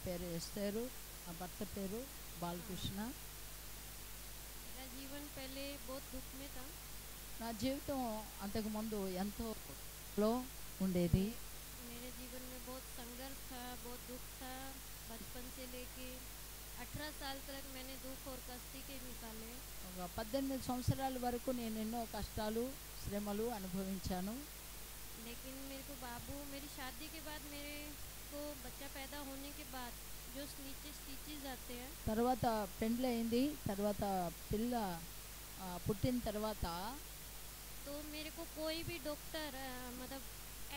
పేరు ఎస్తేరు, నా భర్త పేరు బాలకృష్ణ. मेरा जीवन पहले बहुत दुख में था. నా జీవితం అంతకుముందు ఎంతో లో ఉండేది. मेरे जीवन में बहुत संघर्ष था, बहुत दुख था. बचपन से लेके 18 साल तक मैंने दुख और कष्ट के निकाले. ఒక 18 సంవత్సరాల వరకు నేను ఎన్నో కష్టాలు శ్రమలు అనుభవించాను. लेकिन मेरे को बाबू, मेरी शादी के बाद मेरे को बच्चा पैदा होने के बाद जो नीचे स्टिचेस आते हैं, తర్వాత పెండ్లి అయింది, తర్వాత పిల్ల పుట్టిన తర్వాత तो मेरे को कोई भी डॉक्टर मतलब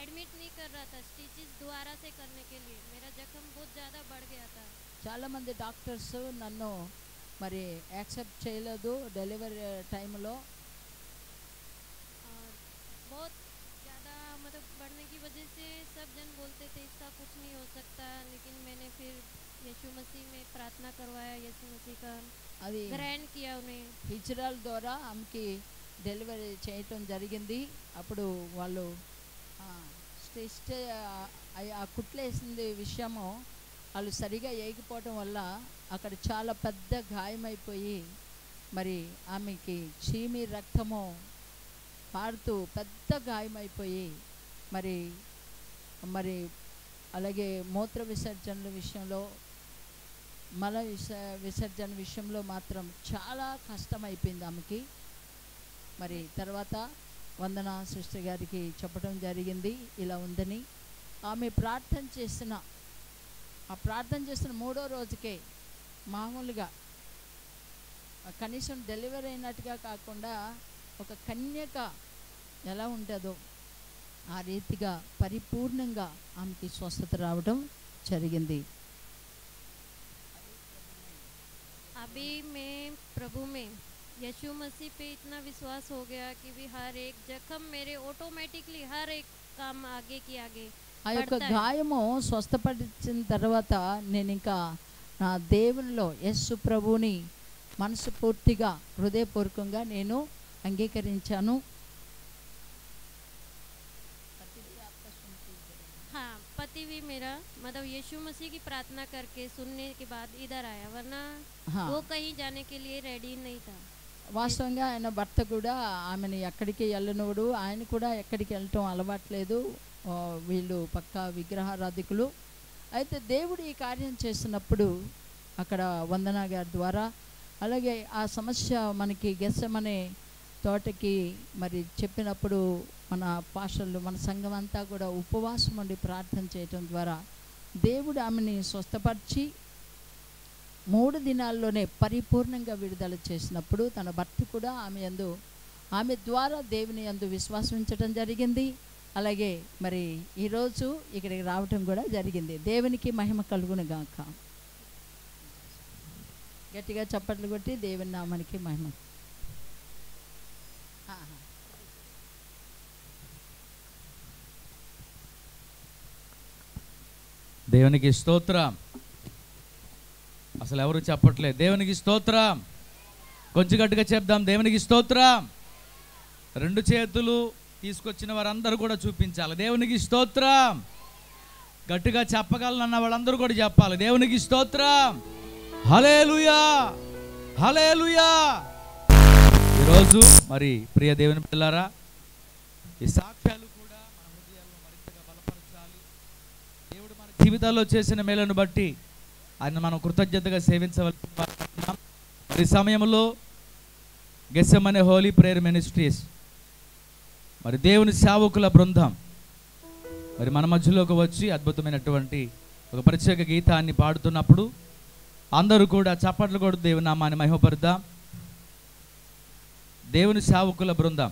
एडमिट नहीं कर रहा था स्टिचेस दोबारा से करने के लिए. मेरा जख्म बहुत ज़्यादा बढ़ गया था. చాలామంది డాక్టర్స్ నన్ను మరి యాక్సెప్ట్ చేయలేదు డెలివరీ టైంలో. और बहुत ज़्यादा मतलब बढ़ने की वजह से सब जन बोलते थे इसका कुछ नहीं हो सकता. लेकिन मैंने फिर यीशु मसीह में प्रार्थना करवाया, यीशु मसीह का అది ग्रहण किया उन्हें. హిజ్రాల ద్వారా ఆమెకి డెలివరీ చేయటం జరిగింది. అప్పుడు వాళ్ళు స్టిచ్ ఆ కుట్లేసింది విషయము వాళ్ళు సరిగా వేయకపోవటం వల్ల అక్కడ చాలా పెద్ద గాయమైపోయి మరి ఆమెకి చీమి రక్తము పారుతూ పెద్ద గాయమైపోయి మరి మరి అలాగే మూత్ర విసర్జనల విషయంలో మల విసర్జన విషయంలో మాత్రం చాలా కష్టమైపోయింది ఆమెకి. మరి తర్వాత వందన సిస్టర్ గారికి చెప్పడం జరిగింది ఇలా ఉందని. ఆమె ప్రార్థన చేసిన మూడో రోజుకే మామూలుగా కనీసం డెలివరీ అయినట్టుగా కాకుండా ఒక కన్యక ఎలా ఉంటుందో ఆ రీతిగా పరిపూర్ణంగా ఆమెకి స్వస్థత రావడం జరిగింది. अभी मैं प्रभु में यीशु मसीह पे इतना विश्वास हो गया कि भी हर एक जख्म मेरे ऑटोमेटिकली हर एक काम आगे की आगे ఆ యొక్క గాయము స్వస్థపరిచిన తర్వాత నేను ఇంకా నా దేవునిలో యేసు ప్రభువుని మనస్ఫూర్తిగా హృదయపూర్వకంగా నేను అంగీకరించాను. हाँ, पति भी मेरा मतलब यीशु मसीह की प्रार्थना करके सुनने के बाद इधर आया, वरना हाँ। वो कहीं जाने के लिए रेडी नहीं था. వాస్తవంగా ఆయన భర్త కూడా ఆమెను ఎక్కడికి వెళ్ళనివాడు, ఆయన కూడా ఎక్కడికి వెళ్ళటం అలవాట్లేదు. వీళ్ళు పక్కా విగ్రహారాధికులు. అయితే దేవుడు ఈ కార్యం చేసినప్పుడు అక్కడ వందన గారి ద్వారా అలాగే ఆ సమస్య మనకి గెస్సెమనే తోటకి మరి చెప్పినప్పుడు మన పాస్టర్లు మన సంఘం అంతా కూడా ఉపవాసం ఉండి ప్రార్థన చేయటం ద్వారా దేవుడు ఆమెని స్వస్థపరిచి 3 దినాల్లోనే పరిపూర్ణంగా విడుదల చేసినప్పుడు తన భర్త కూడా ఆమె ద్వారా దేవుని యందు విశ్వాసం ఉంచడం జరిగింది. అలాగే మరి ఈరోజు ఇక్కడికి రావటం కూడా జరిగింది. దేవునికి మహిమ కలుగును గాక. గట్టిగా చప్పట్లు కొట్టి దేవుని నామానికి మహిమ. దేవునికి స్తోత్రం. అసలు ఎవరు చెప్పట్లేదు దేవునికి స్తోత్రం. కొంచెం గట్టిగా చెప్దాం దేవునికి స్తోత్రం. 2 చేతులు తీసుకొచ్చిన వారందరూ కూడా చూపించాలి దేవునికి స్తోత్రం. గట్టిగా చెప్పగలనన్న వాళ్ళందరూ కూడా చెప్పాలి దేవునికి స్తోత్రం. హల్లెలూయా హల్లెలూయా. ఈరోజు మరి ప్రియ దేవుని పిల్లారా, ఈ సాక్ష్యాలు కూడా మన హృదయాల్లో మరింతగా బలపరచాలి. దేవుడు మన జీవితాల్లో చేసిన మేలును బట్టి ఆయన మనం కృతజ్ఞతగా సేవించవలసిన వారు. మరి సమయంలో గెస్సెమనే హోలీ ప్రేయర్ మినిస్ట్రీస్ మరి దేవుని సేవకుల బృందం మరి మన మధ్యలోకి వచ్చి అద్భుతమైనటువంటి ఒక ప్రత్యేక గీతాన్ని పాడుతున్నప్పుడు అందరూ కూడా చప్పట్లు కొడుతూ దేవుని నామాన్ని మహిమపరుద్దాం. దేవుని సేవకుల బృందం